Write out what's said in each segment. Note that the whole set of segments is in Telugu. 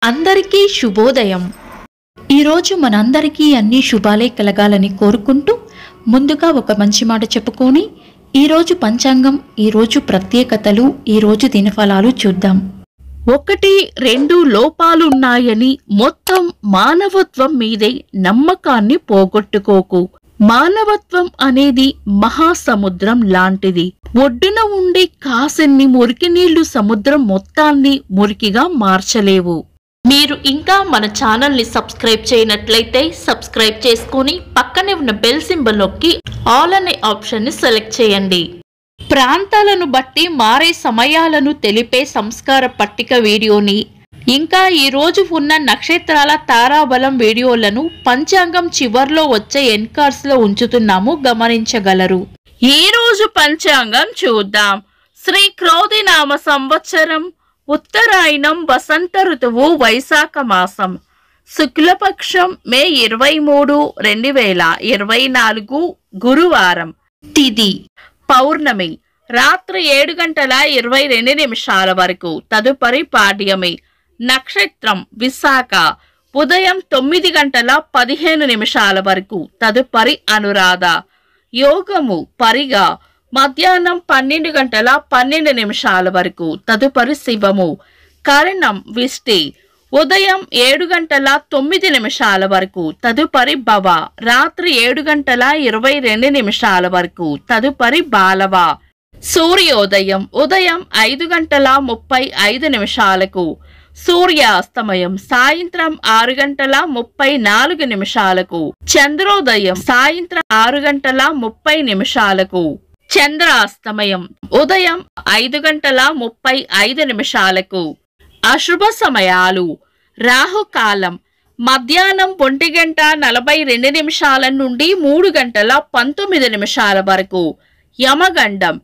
అందరికీ శుభోదయం. ఈరోజు మనందరికీ అన్ని శుభాలే కలగాలని కోరుకుంటూ ముందుగా ఒక మంచి మాట చెప్పుకొని ఈరోజు పంచాంగం, ఈరోజు ప్రత్యేకతలు, ఈరోజు దినఫలాలు చూద్దాం. 1, 2 లోపాలున్నాయని మొత్తం మానవత్వం మీదే నమ్మకాన్ని పోగొట్టుకోకు. మానవత్వం అనేది మహాసముద్రం లాంటిది. ఒడ్డున ఉండే కాసన్ని మురికి నీళ్లు సముద్రం మొత్తాన్ని మురికిగా మార్చలేవు. మీరు ఇంకా మన ఛానల్ని సబ్స్క్రైబ్ చేయనట్లయితే సబ్స్క్రైబ్ చేసుకుని పక్కనే ఉన్న బెల్ సింబల్ నొక్కి ఆల్ అనే ఆప్షన్ని సెలెక్ట్ చేయండి. ప్రాంతాలను బట్టి మారే సమయాలను తెలిపే సంస్కార పట్టిక వీడియోని, ఇంకా ఈరోజు ఉన్న నక్షత్రాల తారాబలం వీడియోలను పంచాంగం చివర్లో వచ్చే ఎన్కార్స్లో ఉంచుతున్నాము, గమనించగలరు. ఈ రోజు పంచాంగం చూద్దాం. శ్రీ క్రోధినామ సంవత్సరం, ఉత్తరాయణం, వసంత ఋతువు, వైశాఖ మాసం, శుక్లపక్షం, మే 23, 2024, గురువారం. తిథి పౌర్ణమి, రాత్రి 7:22 వరకు, తదుపరి పాడ్యమి. నక్షత్రం విశాఖ, ఉదయం 9:15 వరకు, తదుపరి అనురాధ. యోగము పరిగా, మధ్యాహ్నం 12:12 వరకు, తదుపరి శివము. కరణం విష్టి, ఉదయం 7:09 వరకు, తదుపరి భవ. రాత్రి 7:22 వరకు, తదుపరి బాలవ. సూర్యోదయం ఉదయం 5:35 సూర్యాస్తమయం సాయంత్రం 6:34 చంద్రోదయం సాయంత్రం 6:30 చంద్రాస్తమయం ఉదయం 5:35 అశుభ సమయాలు. రాహుకాలం మధ్యాహ్నం 1:42 నుండి 3:19 వరకు. యమగండం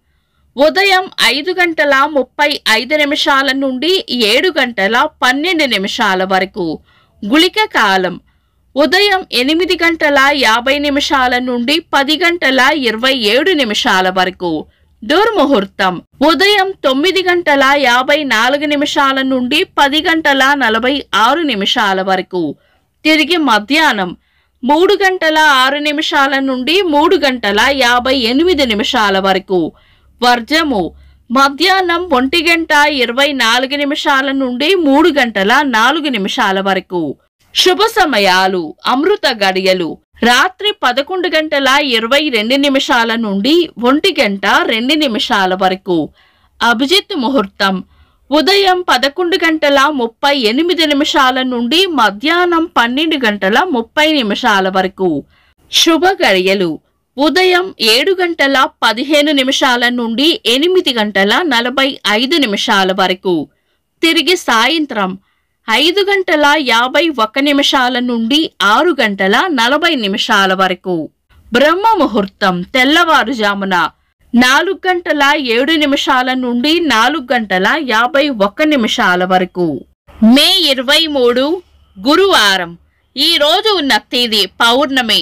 ఉదయం 5:35 నుండి 7:12 వరకు. గుళిక కాలం ఉదయం 8:50 నుండి 10:27 వరకు. దుర్ముహూర్తం ఉదయం 9:54 నుండి 10:46 వరకు. తిరిగి మధ్యాహ్నం 3:06 నుండి 3:58 వరకు. వర్జము మధ్యాహ్నం 1:24 నుండి 3:04 వరకు. శుభ సమయాలు. అమృత గడియలు రాత్రి 11:22 నుండి 1:02 వరకు. అభిజిత్ ముహూర్తం ఉదయం 11:38 నుండి మధ్యాహ్నం 12:30 వరకు. శుభ గడియలు ఉదయం 7:15 నుండి 8:45 వరకు. తిరిగి సాయంత్రం 5:51 నుండి 6:40 వరకు. బ్రహ్మ ముహూర్తం తెల్లవారుజామున 4:07 నుండి 4:51 వరకు. మే 23 గురువారం. ఈ రోజు ఉన్న తేదీ పౌర్ణమి,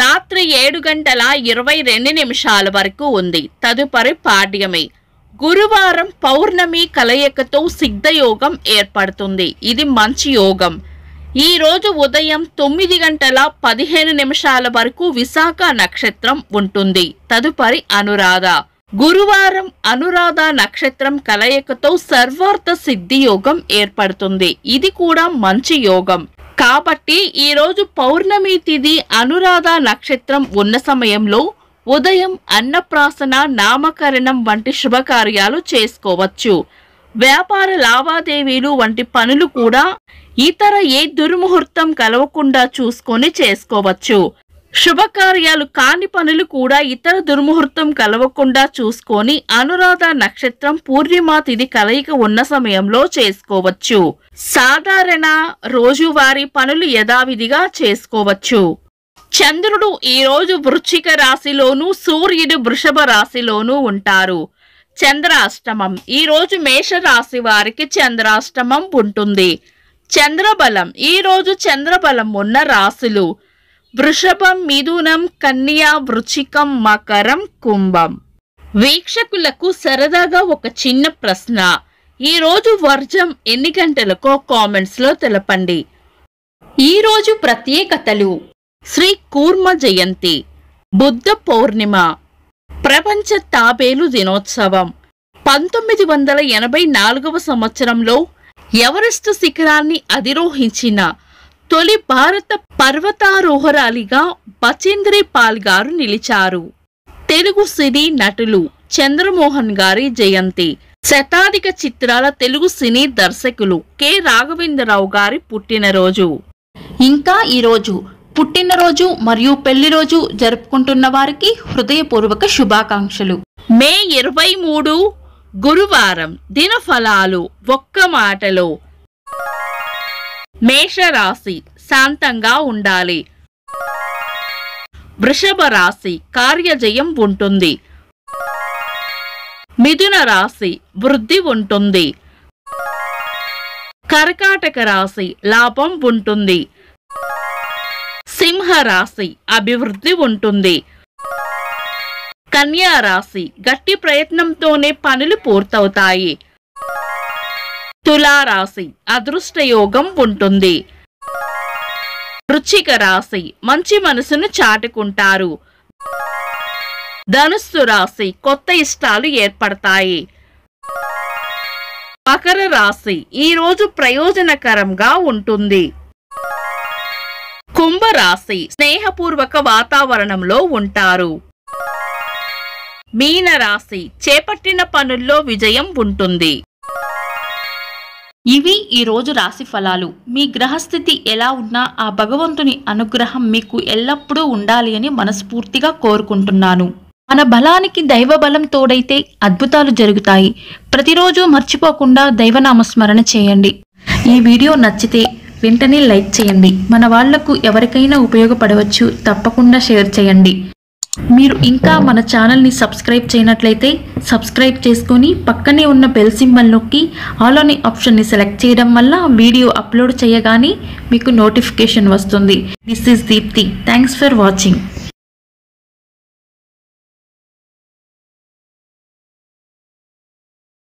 రాత్రి 7:22 వరకు ఉంది, తదుపరి పాడ్యమి. గురువారం పౌర్ణమి కలయికతో సిద్ధయోగం ఏర్పడుతుంది. ఇది మంచి యోగం. ఈ రోజు ఉదయం 9:15 వరకు విశాఖ నక్షత్రం ఉంటుంది, తదుపరి అనురాధ. గురువారం అనురాధ నక్షత్రం కలయికతో సర్వార్థ సిద్ధి యోగం ఏర్పడుతుంది. ఇది కూడా మంచి యోగం. కాబట్టి ఈ రోజు పౌర్ణమి తిథి అనురాధ నక్షత్రం ఉన్న సమయంలో ఉదయం అన్నప్రాసన, నామకరణం వంటి శుభకార్యాలు చేసుకోవచ్చు. వ్యాపార లావాదేవీలు వంటి పనులు కూడా ఇతర ఏ దుర్ముహూర్తం కలవకుండా చూసుకొని చేసుకోవచ్చు. శుభకార్యాలు కాని పనులు కూడా ఇతర దుర్ముహూర్తం కలవకుండా చూసుకొని అనురాధ నక్షత్రం పూర్ణిమ తిథి కలయిక ఉన్న సమయంలో చేసుకోవచ్చు. సాధారణ రోజువారీ పనులు యథావిధిగా చేసుకోవచ్చు. చంద్రుడు ఈ రోజు వృశ్చిక రాశిలోను, సూర్యుడు వృషభ రాశిలోను ఉంటారు. చంద్రాష్టమం ఈ రోజు మేషరాశి వారికి చంద్రాష్టమం ఉంటుంది. చంద్రబలం ఈ రోజు చంద్రబలం ఉన్న రాశులు వృషభం, మిథునం, కన్య, వృశ్చికం, మకరం, కుంభం. వీక్షకులకు సరదాగా ఒక చిన్న ప్రశ్న. ఈ రోజు వర్జం ఎన్ని గంటలకో కామెంట్స్ లో తెలపండి. ఈ రోజు ప్రత్యేకతలు: శ్రీ కూర్మ జయంతి, బుద్ధ పౌర్ణిమ, ప్రపంచ తాబేలు దినోత్సవం. 1984వ సంవత్సరంలో ఎవరెస్ట్ శిఖరాన్ని అధిరోహించిన తొలి భారత పర్వతారోహరాలిగా బచేంద్రి పాల్ గారు నిలిచారు. తెలుగు సినీ నటులు చంద్రమోహన్ గారి జయంతి. శతాధిక చిత్రాల తెలుగు సినీ దర్శకులు కె రాఘవేంద్రరావు గారి పుట్టినరోజు. ఇంకా ఈరోజు పుట్టినరోజు మరియు పెళ్లి రోజు జరుపుకుంటున్న వారికి హృదయపూర్వక శుభాకాంక్షలు. మే 23 గురువారం. దినఫలాలు ఒక్క మాటలో. మేషరాశి శాంతంగా ఉండాలి. వృషభ రాశి కార్యజయం ఉంటుంది. మిథున రాశి వృద్ధి ఉంటుంది. కర్కాటక రాశి లాభం ఉంటుంది. సింహ రాశి అభివృద్ధి ఉంటుంది. కన్యా రాశి గట్టి ప్రయత్నంతోనే పనులు పూర్తవుతాయి. తులారాశి అదృష్టయోగం ఉంటుంది. వృశ్చిక రాశి మంచి మనసును చాటుకుంటారు. ధనుస్సు రాశి కొత్త ఇష్టాలు ఏర్పడతాయి. మకర రాశి ఈ రోజు ప్రయోజనకరంగా ఉంటుంది. కుంభరాశి స్నేహపూర్వక వాతావరణంలో ఉంటారు. మీనరాశి చేపట్టిన పనుల్లో విజయం ఉంటుంది. ఇవి ఈ రోజు రాశి ఫలాలు. మీ గ్రహస్థితి ఎలా ఉన్నా ఆ భగవంతుని అనుగ్రహం మీకు ఎల్లప్పుడూ ఉండాలి అని మనస్ఫూర్తిగా కోరుకుంటున్నాను. మన బలానికి దైవ బలం తోడైతే అద్భుతాలు జరుగుతాయి. ప్రతిరోజు మర్చిపోకుండా దైవనామస్మరణ చేయండి. ఈ వీడియో నచ్చితే వెంటనే లైక్ చేయండి. మన వాళ్లకు ఎవరికైనా ఉపయోగపడవచ్చు. తప్పకుండా షేర్ చేయండి. మీరు ఇంకా మన ఛానల్ని సబ్స్క్రైబ్ చేయనట్లయితే సబ్స్క్రైబ్ చేసుకొని పక్కనే ఉన్న బెల్ సింబల్ నొక్కి ఆల్ అనే ఆప్షన్ని సెలెక్ట్ చేయడం వల్ల వీడియో అప్లోడ్ చేయగానే మీకు నోటిఫికేషన్ వస్తుంది. This is Deepthi. Thanks for watching.